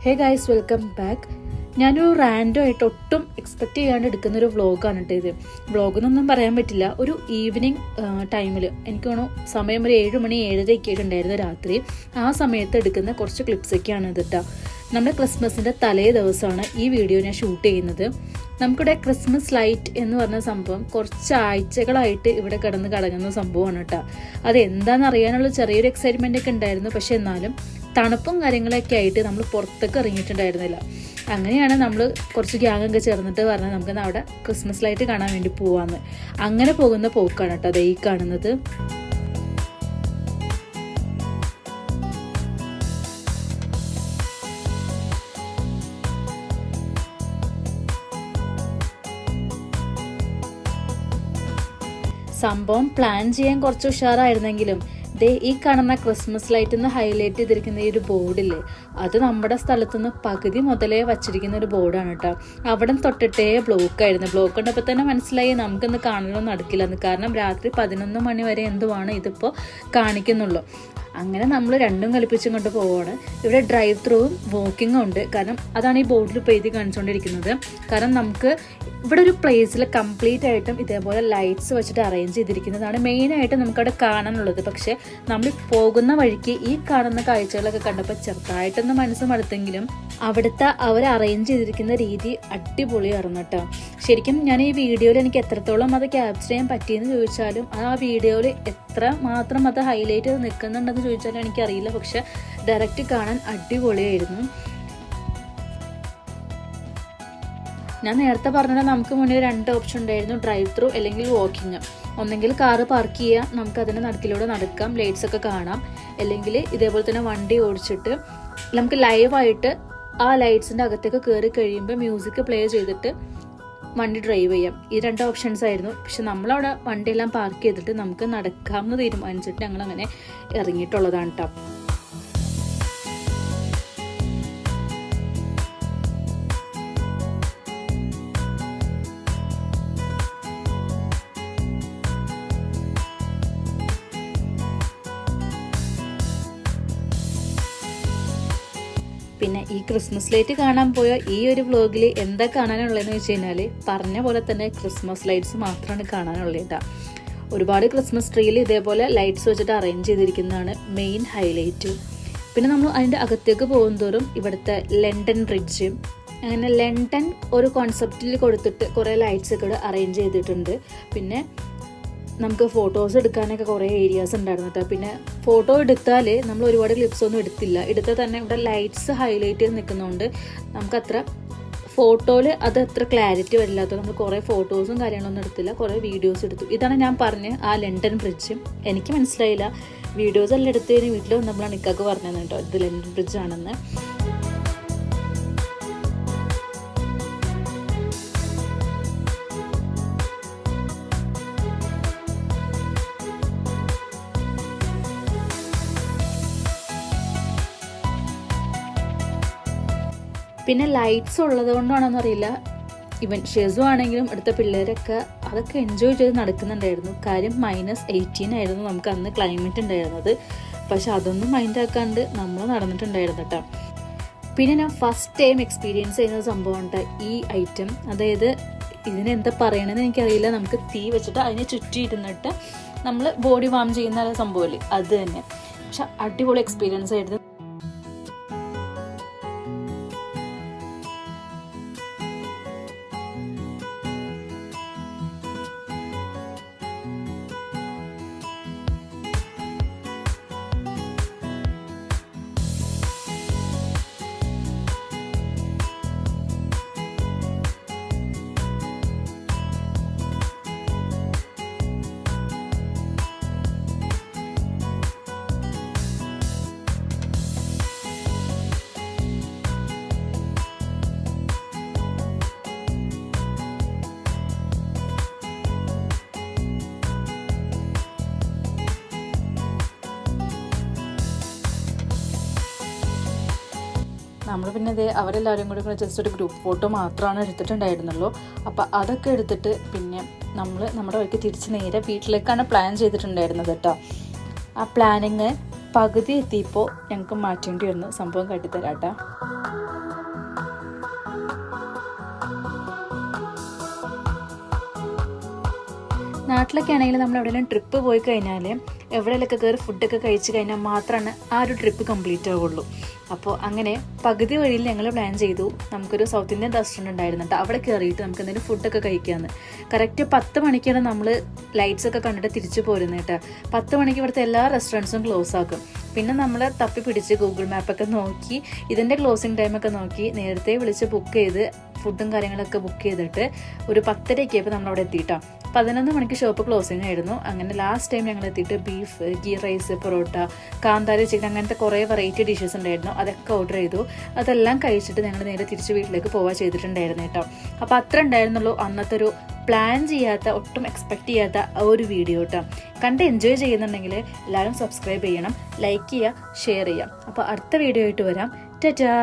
Hey guys, welcome back. ഞാനൊരു random ആയിട്ട് ഒട്ടും എക്സ്പെക്ട് ചെയ്യാണ്ട് എടുക്കുന്നൊരു വ്ളോഗാണ് കേട്ടോ ഇത്. വ്ളോഗെന്നൊന്നും പറയാൻ പറ്റില്ല. ഒരു ഈവനിങ് ടൈമിൽ എനിക്ക് തോന്നുന്നു സമയം ഒരു 7 മണി 7:30 ഉണ്ടായിരുന്നു രാത്രി. ആ സമയത്ത് എടുക്കുന്ന കുറച്ച് ക്ലിപ്സൊക്കെയാണ് ഇത് കേട്ടോ. നമ്മുടെ ക്രിസ്മസിൻ്റെ തലേ ദിവസമാണ് ഈ വീഡിയോ ഞാൻ ഷൂട്ട് ചെയ്യുന്നത്. നമുക്കിവിടെ ക്രിസ്മസ് ലൈറ്റ് എന്ന് പറഞ്ഞ സംഭവം കുറച്ച് ആഴ്ചകളായിട്ട് ഇവിടെ കടങ്ങുന്ന സംഭവമാണ് കേട്ടോ. അതെന്താണെന്ന് അറിയാനുള്ള ചെറിയൊരു എക്സൈറ്റ്മെൻ്റ് ഒക്കെ ഉണ്ടായിരുന്നു. പക്ഷെ എന്നാലും തണുപ്പും കാര്യങ്ങളൊക്കെ ആയിട്ട് നമ്മൾ പുറത്തേക്ക് ഇറങ്ങിയിട്ടുണ്ടായിരുന്നില്ല. അങ്ങനെയാണ് നമ്മൾ കുറച്ച് ഗ്യാങ്ങൊക്കെ ചേർന്നിട്ട് പറഞ്ഞാൽ നമുക്ക് അവിടെ ക്രിസ്മസ് ലൈറ്റ് കാണാൻ വേണ്ടി പോവാന്ന്. അങ്ങനെ പോകുന്ന പോക്കാണ് കേട്ടോ അത് ഈ കാണുന്നത്. സംഭവം പ്ലാൻ ചെയ്യാൻ കുറച്ച് ഉഷാറായിരുന്നെങ്കിലും ഈ കാണുന്ന ക്രിസ്മസ് ലൈറ്റ് എന്ന് ഹൈലൈറ്റ് ചെയ്തിരിക്കുന്ന ഈ ഒരു ബോർഡില്ലേ, അത് നമ്മുടെ സ്ഥലത്തുനിന്ന് പകുതി മുതലേ വച്ചിരിക്കുന്ന ഒരു ബോർഡാണ് കേട്ടോ. അവിടെ തൊട്ടിട്ടേ ബ്ലോക്കായിരുന്നു. ബ്ലോക്ക് കണ്ടപ്പോൾ തന്നെ മനസ്സിലായി നമുക്കിന്ന് കാണാനൊന്നും നടക്കില്ലെന്ന്. കാരണം രാത്രി 11 മണി വരെ എന്തുവാണ് ഇതിപ്പോൾ കാണിക്കുന്നുള്ളൂ. അങ്ങനെ നമ്മൾ രണ്ടും കൽപ്പിച്ചും കൊണ്ട് പോവുകയാണ്. ഇവിടെ ഡ്രൈവ് ത്രൂവും വാക്കിങ്ങും ഉണ്ട്. കാരണം അതാണ് ഈ ബോർഡിൽ ഇപ്പോൾ എഴുതി കാണിച്ചുകൊണ്ടിരിക്കുന്നത്. കാരണം നമുക്ക് ഇവിടെ ഒരു പ്ലേസിൽ കംപ്ലീറ്റ് ആയിട്ടും ഇതേപോലെ ലൈറ്റ്സ് വെച്ചിട്ട് അറേഞ്ച് ചെയ്തിരിക്കുന്നതാണ് മെയിനായിട്ട് നമുക്കവിടെ കാണാനുള്ളത്. പക്ഷേ നമ്മൾ പോകുന്ന വഴിക്ക് ഈ കാണുന്ന കാഴ്ചകളൊക്കെ കണ്ടപ്പോൾ ചെറുതായിട്ടൊന്ന് മനസ്സ് മടുത്തെങ്കിലും അവിടുത്തെ അവർ അറേഞ്ച് ചെയ്തിരിക്കുന്ന രീതി അടിപൊളിയായിരുന്നു കേട്ടോ. ശരിക്കും ഞാൻ ഈ വീഡിയോയിൽ എനിക്ക് എത്രത്തോളം അത് ക്യാപ്ചർ ചെയ്യാൻ പറ്റിയെന്ന് ചോദിച്ചാലും ആ വീഡിയോയിൽ എത്ര മാത്രം അത് ഹൈലൈറ്റ് ചെയ്ത് നിൽക്കുന്നുണ്ടെന്ന് ചോദിച്ചാലും എനിക്കറിയില്ല. പക്ഷെ ഡയറക്റ്റ് കാണാൻ അടിപൊളിയായിരുന്നു. ഞാൻ നേരത്തെ പറഞ്ഞത് നമുക്ക് മുന്നേ 2 ഓപ്ഷൻ ഉണ്ടായിരുന്നു, ഡ്രൈവ് ത്രൂ അല്ലെങ്കിൽ വാക്കിങ്. ഒന്നെങ്കിൽ കാറ് പാർക്ക് ചെയ്യാം, നമുക്ക് അതിൻ്റെ നടുക്കിലൂടെ നടക്കാം, ലൈറ്റ്സ് ഒക്കെ കാണാം. അല്ലെങ്കിൽ ഇതേപോലെ തന്നെ വണ്ടി ഓടിച്ചിട്ട് നമുക്ക് ലൈവായിട്ട് ആ ലൈറ്റ്സിൻ്റെ അകത്തേക്ക് കയറി കഴിയുമ്പോൾ മ്യൂസിക് പ്ലേ ചെയ്തിട്ട് വണ്ടി ഡ്രൈവ് ചെയ്യാം. ഈ 2 ഓപ്ഷൻസ് ആയിരുന്നു. പക്ഷെ നമ്മളവിടെ വണ്ടിയെല്ലാം പാർക്ക് ചെയ്തിട്ട് നമുക്ക് നടക്കാമെന്ന് തീരുമാനിച്ചിട്ട് ഞങ്ങളങ്ങനെ ഇറങ്ങിയിട്ടുള്ളതാണ് കേട്ടോ. പിന്നെ ഈ ക്രിസ്മസ് ലൈറ്റ് കാണാൻ പോയ ഈ ഒരു വ്ലോഗിൽ എന്താ കാണാനുള്ളതെന്ന് വെച്ച് കഴിഞ്ഞാൽ പറഞ്ഞ പോലെ തന്നെ ക്രിസ്മസ് ലൈറ്റ്സ് മാത്രമാണ് കാണാനുള്ളത് കേട്ടോ. ഒരുപാട് ക്രിസ്മസ് ട്രീയിൽ ഇതേപോലെ ലൈറ്റ്സ് വെച്ചിട്ട് അറേഞ്ച് ചെയ്തിരിക്കുന്നതാണ് മെയിൻ ഹൈലൈറ്റ്. പിന്നെ നമ്മൾ അതിൻ്റെ അകത്തേക്ക് പോകുന്തോറും ഇവിടുത്തെ ലണ്ടൻ ബ്രിഡ്ജ്, അങ്ങനെ ലണ്ടൻ ഒരു കോൺസെപ്റ്റിൽ കൊടുത്തിട്ട് കുറേ ലൈറ്റ്സ് ഒക്കെ അറേഞ്ച് ചെയ്തിട്ടുണ്ട്. പിന്നെ നമുക്ക് ഫോട്ടോസ് എടുക്കാനൊക്കെ കുറേ ഏരിയാസ് ഉണ്ടായിരുന്നു കേട്ടോ. പിന്നെ ഫോട്ടോ എടുത്താൽ നമ്മൾ ഒരുപാട് ക്ലിപ്സ് ഒന്നും എടുത്താൽ തന്നെ ഇവിടെ ലൈറ്റ്സ് ഹൈലൈറ്റ് ചെയ്ത് നിൽക്കുന്നതുകൊണ്ട് നമുക്കത്ര ഫോട്ടോയിൽ അത് അത്ര ക്ലാരിറ്റി വരില്ലാത്തത് നമ്മൾ കുറേ ഫോട്ടോസും കാര്യങ്ങളൊന്നും എടുത്തില്ല, കുറേ വീഡിയോസ് എടുത്തു. ഇതാണ് ഞാൻ പറഞ്ഞ ആ ലണ്ടൻ ബ്രിഡ്ജ്. എനിക്ക് മനസ്സിലായില്ല, വീഡിയോസ് എല്ലാം എടുത്ത് കഴിഞ്ഞ് വീട്ടിൽ വന്നപ്പോഴാണ് ഇക്കാക്ക് പറഞ്ഞത് കേട്ടോ ഇത് ലണ്ടൻ ബ്രിഡ്ജ് ആണെന്ന്. പിന്നെ ലൈറ്റ്സ് ഉള്ളത് കൊണ്ടാണെന്ന് അറിയില്ല, ഇവൻ ഷെസു ആണെങ്കിലും അടുത്ത പിള്ളേരൊക്കെ അതൊക്കെ എൻജോയ് ചെയ്ത് നടക്കുന്നുണ്ടായിരുന്നു. കാര്യം -18 ആയിരുന്നു നമുക്ക് അന്ന് ക്ലൈമറ്റ് ഉണ്ടായിരുന്നത്. പക്ഷെ അതൊന്നും മൈൻഡ് ആക്കാണ്ട് നമ്മൾ നടന്നിട്ടുണ്ടായിരുന്നു കേട്ടോ. പിന്നെ ഞാൻ ഫസ്റ്റ് ടൈം എക്സ്പീരിയൻസ് ചെയ്യുന്ന സംഭവമുണ്ട് ഈ ഐറ്റം. അതായത് ഇതിനെന്താ പറയണമെന്ന് എനിക്കറിയില്ല. നമുക്ക് തീ വെച്ചിട്ട് അതിനെ ചുറ്റി ഇരുന്നിട്ട് നമ്മൾ ബോഡി വാം ചെയ്യുന്ന സംഭവമില്ലേ, അത് തന്നെ. പക്ഷെ അടിപൊളി എക്സ്പീരിയൻസ് ആയിരുന്നു. നമ്മൾ പിന്നെ അവരെല്ലാവരും കൂടി ജസ്റ്റ് ഒരു ഗ്രൂപ്പ് ഫോട്ടോ മാത്രമാണ് എടുത്തിട്ടുണ്ടായിരുന്നുള്ളൂ. അപ്പോൾ അതൊക്കെ എടുത്തിട്ട് പിന്നെ നമ്മൾ നമ്മുടെ വഴിക്ക് തിരിച്ച് നേരെ വീട്ടിലേക്കാണ് പ്ലാൻ ചെയ്തിട്ടുണ്ടായിരുന്നത് കേട്ടോ. ആ പ്ലാനിങ് പകുതി എത്തിയപ്പോൾ ഞങ്ങൾക്ക് മാറ്റേണ്ടി വന്നു. സംഭവം കാട്ടിത്തരാട്ടാ. നാട്ടിലൊക്കെ ആണെങ്കിൽ നമ്മൾ എവിടെയെങ്കിലും ട്രിപ്പ് പോയി കഴിഞ്ഞാൽ എവിടെയെങ്കിലൊക്കെ കയറി ഫുഡൊക്കെ കഴിച്ച് കഴിഞ്ഞാൽ മാത്രമാണ് ആ ഒരു ട്രിപ്പ് കംപ്ലീറ്റ് ആവുള്ളൂ. അപ്പോൾ അങ്ങനെ പകുതി വഴിയിൽ ഞങ്ങൾ പ്ലാൻ ചെയ്തു നമുക്കൊരു സൗത്ത് ഇന്ത്യൻ റെസ്റ്റോറൻറ്റ് ഉണ്ടായിരുന്നുണ്ട്, അവിടെ കയറിയിട്ട് നമുക്ക് എന്തെങ്കിലും ഫുഡൊക്കെ കഴിക്കാമെന്ന്. കറക്റ്റ് 10 മണിക്കാണ് നമ്മൾ ലൈറ്റ്സൊക്കെ കണ്ടിട്ട് തിരിച്ചു പോരുന്നത് കേട്ടോ. 10 മണിക്ക് ഇവിടുത്തെ എല്ലാ റെസ്റ്റോറൻറ്റ്സും ക്ലോസ് ആക്കും. പിന്നെ നമ്മൾ തപ്പി പിടിച്ച് ഗൂഗിൾ മാപ്പൊക്കെ നോക്കി ഇതിൻ്റെ ക്ലോസിങ് ടൈമൊക്കെ നോക്കി നേരത്തെ വിളിച്ച് ബുക്ക് ചെയ്ത് ഫുഡും കാര്യങ്ങളൊക്കെ ബുക്ക് ചെയ്തിട്ട് ഒരു 10:30 നമ്മളവിടെ എത്തിയിട്ടോ. 11 മണിക്ക് ഷോപ്പ് ക്ലോസിങ് ആയിരുന്നു. അങ്ങനെ ലാസ്റ്റ് ടൈം ഞങ്ങൾ എത്തിയിട്ട് ബീഫ്, ഗീ റൈസ്, പൊറോട്ട, കാന്താരി ചിക്കൻ, അങ്ങനത്തെ കുറേ വെറൈറ്റി ഡിഷസ് ഉണ്ടായിരുന്നു. അതൊക്കെ ഓർഡർ ചെയ്തു. അതെല്ലാം കഴിച്ചിട്ട് ഞങ്ങൾ നേരെ തിരിച്ച് വീട്ടിലേക്ക് പോവാൻ ചെയ്തിട്ടുണ്ടായിരുന്നു കേട്ടോ. അപ്പോൾ അത്ര ഉണ്ടായിരുന്നുള്ളൂ അന്നത്തെ ഒരു പ്ലാൻ ചെയ്യാത്ത, ഒട്ടും എക്സ്പെക്റ്റ് ചെയ്യാത്ത ഒരു വീഡിയോ കേട്ടോ. കണ്ട് എൻജോയ് ചെയ്യുന്നുണ്ടെങ്കിൽ എല്ലാവരും സബ്സ്ക്രൈബ് ചെയ്യണം, ലൈക്ക് ചെയ്യുക, ഷെയർ ചെയ്യുക. അപ്പോൾ അടുത്ത വീഡിയോ ആയിട്ട് വരാം. ടാറ്റാ.